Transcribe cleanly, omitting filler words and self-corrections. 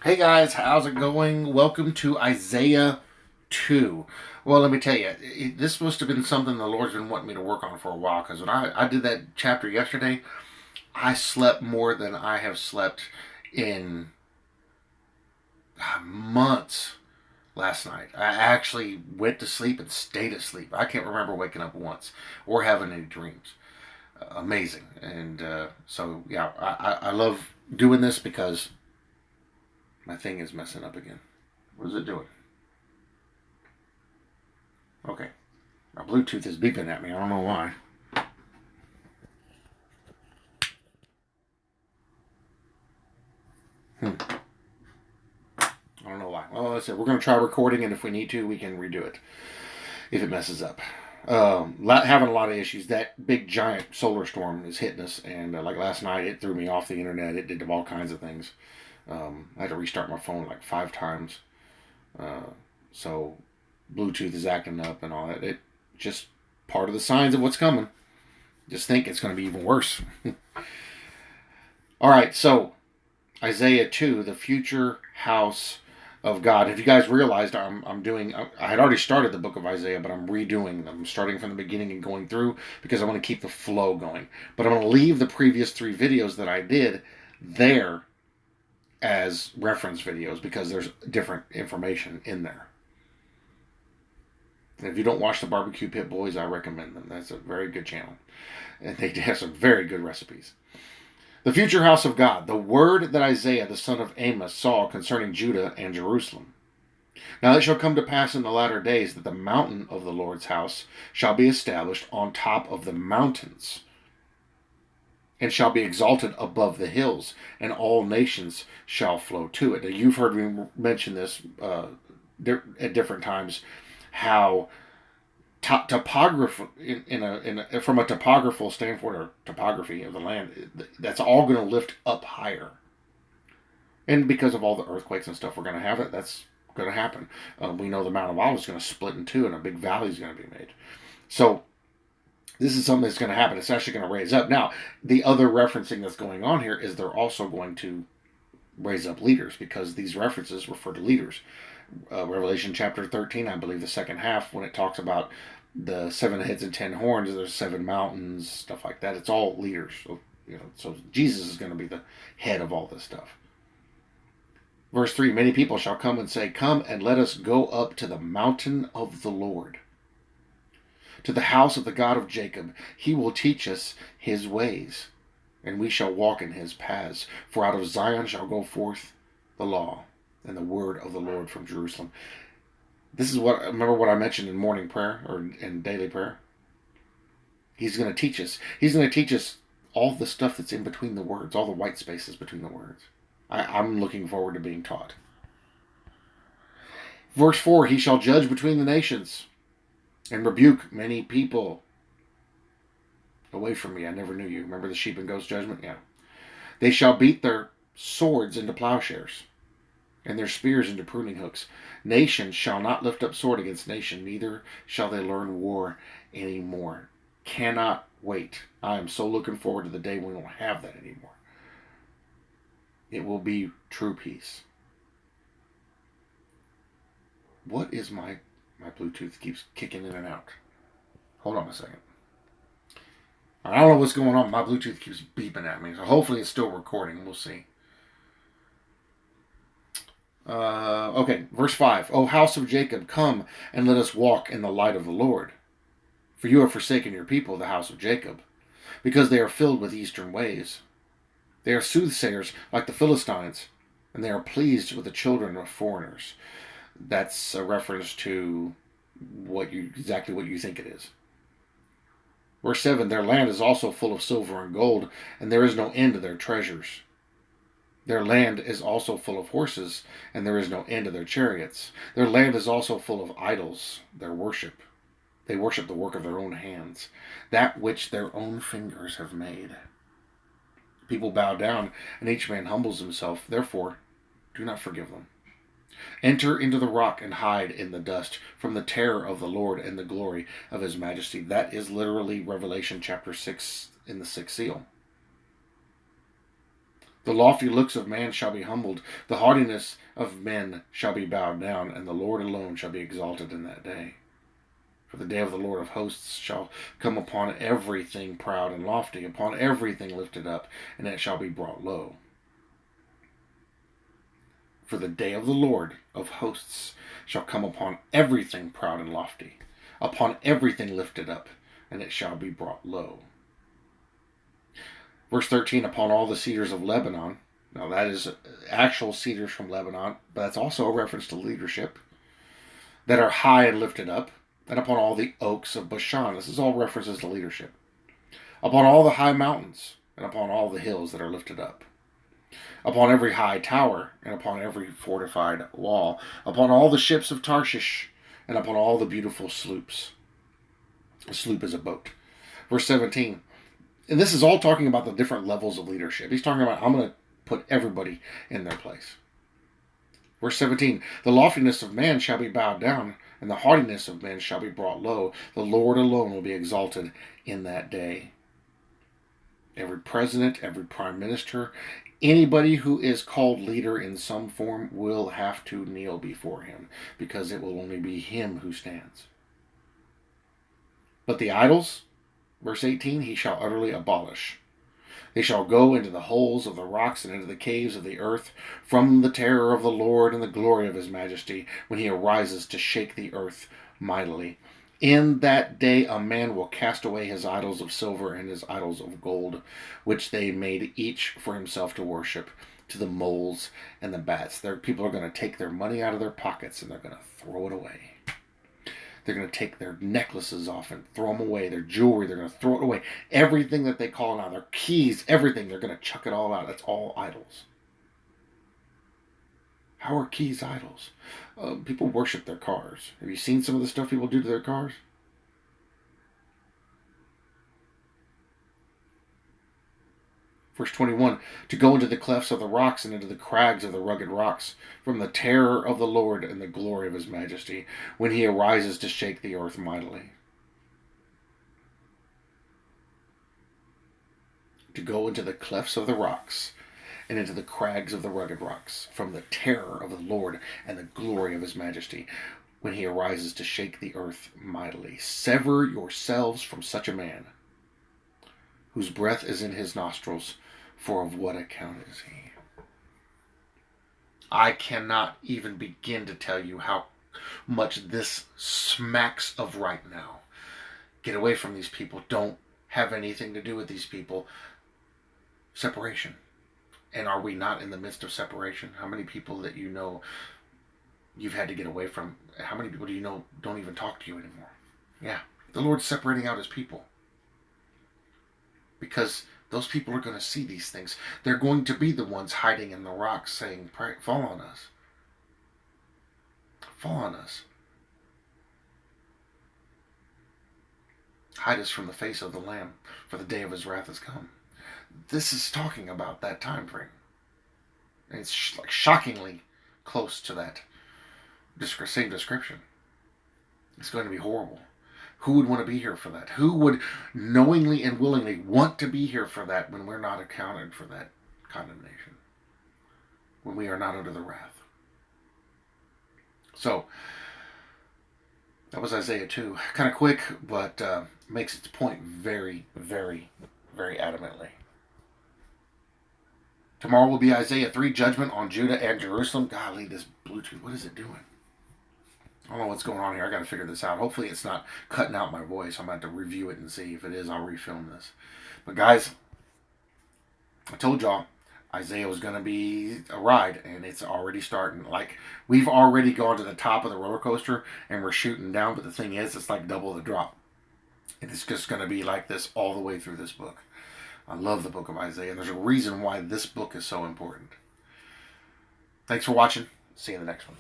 Hey guys, how's it going? Welcome to Isaiah 2. Well, let me tell you, this must have been something the Lord's been wanting me to work on for a while, because when I did that chapter yesterday, I slept more than I have slept in months last night. I actually went to sleep and stayed asleep. I can't remember waking up once or having any dreams. Amazing. And yeah, I love doing this because my thing is messing up again. What is it doing? Okay. My Bluetooth is beeping at me. I don't know why. I don't know why. Well, let's say we're going to try recording, and if we need to, we can redo it if it messes up. Having a lot of issues. That big giant solar storm is hitting us, and like last night, it threw me off the internet. It did all kinds of things. I had to restart my phone like 5 times. Uh, so Bluetooth is acting up and all that. It just part of the signs of what's coming. Just think it's going to be even worse. All right, so Isaiah 2, the future house of God. If you guys realized, I'm doing, I had already started the book of Isaiah, but I'm redoing them. I'm starting from the beginning and going through because I want to keep the flow going. But I'm going to leave the previous 3 videos that I did there as reference videos because there's different information in there. And if you don't watch the Barbecue Pit Boys, I recommend them. That's a very good channel. And they have some very good recipes. The future house of God, the word that Isaiah the son of Amos saw concerning Judah and Jerusalem. Now it shall come to pass in the latter days that the mountain of the Lord's house shall be established on top of the mountains, and shall be exalted above the hills, and all nations shall flow to it. Now, you've heard me mention this at different times, how topography from a topographical standpoint or topography of the land, that's all going to lift up higher, and because of all the earthquakes and stuff we're going to have, that's going to happen. We know the Mount of Olives is going to split in two and a big valley is going to be made. So this is something that's going to happen. It's actually going to raise up. Now, the other referencing that's going on here is they're also going to raise up leaders, because these references refer to leaders. Revelation chapter 13, I believe the second half, when it talks about the 7 heads and 10 horns, there's 7 mountains, stuff like that. It's all leaders. So, so Jesus is going to be the head of all this stuff. Verse 3, many people shall come and say, come and let us go up to the mountain of the Lord, to the house of the God of Jacob. He will teach us his ways, and we shall walk in his paths. For out of Zion shall go forth the law and the word of the Lord from Jerusalem. This is remember what I mentioned in morning prayer or in daily prayer? He's going to teach us. He's going to teach us all the stuff that's in between the words, all the white spaces between the words. I'm looking forward to being taught. Verse 4, he shall judge between the nations and rebuke many people. Away from me, I never knew you. Remember the sheep and goats judgment? Yeah. They shall beat their swords into plowshares, and their spears into pruning hooks. Nation shall not lift up sword against nation, neither shall they learn war anymore. Cannot wait. I am so looking forward to the day when we won't have that anymore. It will be true peace. What is my Bluetooth keeps kicking in and out? Hold on a second. I don't know what's going on. My Bluetooth keeps beeping at me, so hopefully it's still recording. We'll see. Okay, verse 5. O house of Jacob, come and let us walk in the light of the Lord. For you have forsaken your people, the house of Jacob, because they are filled with eastern ways. They are soothsayers like the Philistines, and they are pleased with the children of foreigners. That's a reference to exactly what you think it is. Verse 7, their land is also full of silver and gold, and there is no end to their treasures. Their land is also full of horses, and there is no end to their chariots. Their land is also full of idols, their worship. They worship the work of their own hands, that which their own fingers have made. People bow down, and each man humbles himself. Therefore, do not forgive them. Enter into the rock and hide in the dust from the terror of the Lord and the glory of his majesty. That is literally Revelation chapter 6 in the 6th seal. The lofty looks of man shall be humbled, the haughtiness of men shall be bowed down, and the Lord alone shall be exalted in that day. For the day of the Lord of hosts shall come upon everything proud and lofty, upon everything lifted up, and it shall be brought low. For the day of the Lord of hosts shall come upon everything proud and lofty, upon everything lifted up, and it shall be brought low. Verse 13, upon all the cedars of Lebanon. Now that is actual cedars from Lebanon, but that's also a reference to leadership, that are high and lifted up, and upon all the oaks of Bashan. This is all references to leadership. Upon all the high mountains, and upon all the hills that are lifted up. Upon every high tower, and upon every fortified wall. Upon all the ships of Tarshish, and upon all the beautiful sloops. A sloop is a boat. Verse 17. And this is all talking about the different levels of leadership. He's talking about, I'm going to put everybody in their place. Verse 17, the loftiness of man shall be bowed down, and the haughtiness of men shall be brought low. The Lord alone will be exalted in that day. Every president, every prime minister, anybody who is called leader in some form will have to kneel before him, because it will only be him who stands. But the idols, verse 18, he shall utterly abolish. They shall go into the holes of the rocks and into the caves of the earth, from the terror of the Lord and the glory of his majesty, when he arises to shake the earth mightily. In that day a man will cast away his idols of silver and his idols of gold, which they made each for himself to worship, to the moles and the bats. People are going to take their money out of their pockets and they're going to throw it away. They're going to take their necklaces off and throw them away. Their jewelry, they're going to throw it away. Everything that they call now, their keys, everything, they're going to chuck it all out. That's all idols. How are keys idols? People worship their cars. Have you seen some of the stuff people do to their cars? Verse 21, to go into the clefts of the rocks and into the crags of the rugged rocks, from the terror of the Lord and the glory of his majesty, when he arises to shake the earth mightily. To go into the clefts of the rocks and into the crags of the rugged rocks, from the terror of the Lord and the glory of his majesty, when he arises to shake the earth mightily. Sever yourselves from such a man, whose breath is in his nostrils, for of what account is he? I cannot even begin to tell you how much this smacks of right now. Get away from these people. Don't have anything to do with these people. Separation. And are we not in the midst of separation? How many people that you know you've had to get away from? How many people do you know don't even talk to you anymore? Yeah, the Lord's separating out his people. Because those people are going to see these things. They're going to be the ones hiding in the rocks saying, fall on us. Fall on us. Hide us from the face of the Lamb, for the day of his wrath has come. This is talking about that time frame. And it's shockingly close to that same description. It's going to be horrible. Who would want to be here for that? Who would knowingly and willingly want to be here for that when we're not accounted for that condemnation? When we are not under the wrath. So, that was Isaiah 2. Kind of quick, but makes its point very, very, very adamantly. Tomorrow will be Isaiah 3, judgment on Judah and Jerusalem. Golly, this Bluetooth, what is it doing? I don't know what's going on here. I got to figure this out. Hopefully it's not cutting out my voice. I'm about to review it and see. If it is, I'll refilm this. But guys, I told y'all Isaiah was going to be a ride, and it's already starting. Like, we've already gone to the top of the roller coaster, and we're shooting down. But the thing is, it's like double the drop. And it's just going to be like this all the way through this book. I love the book of Isaiah, and there's a reason why this book is so important. Thanks for watching. See you in the next one.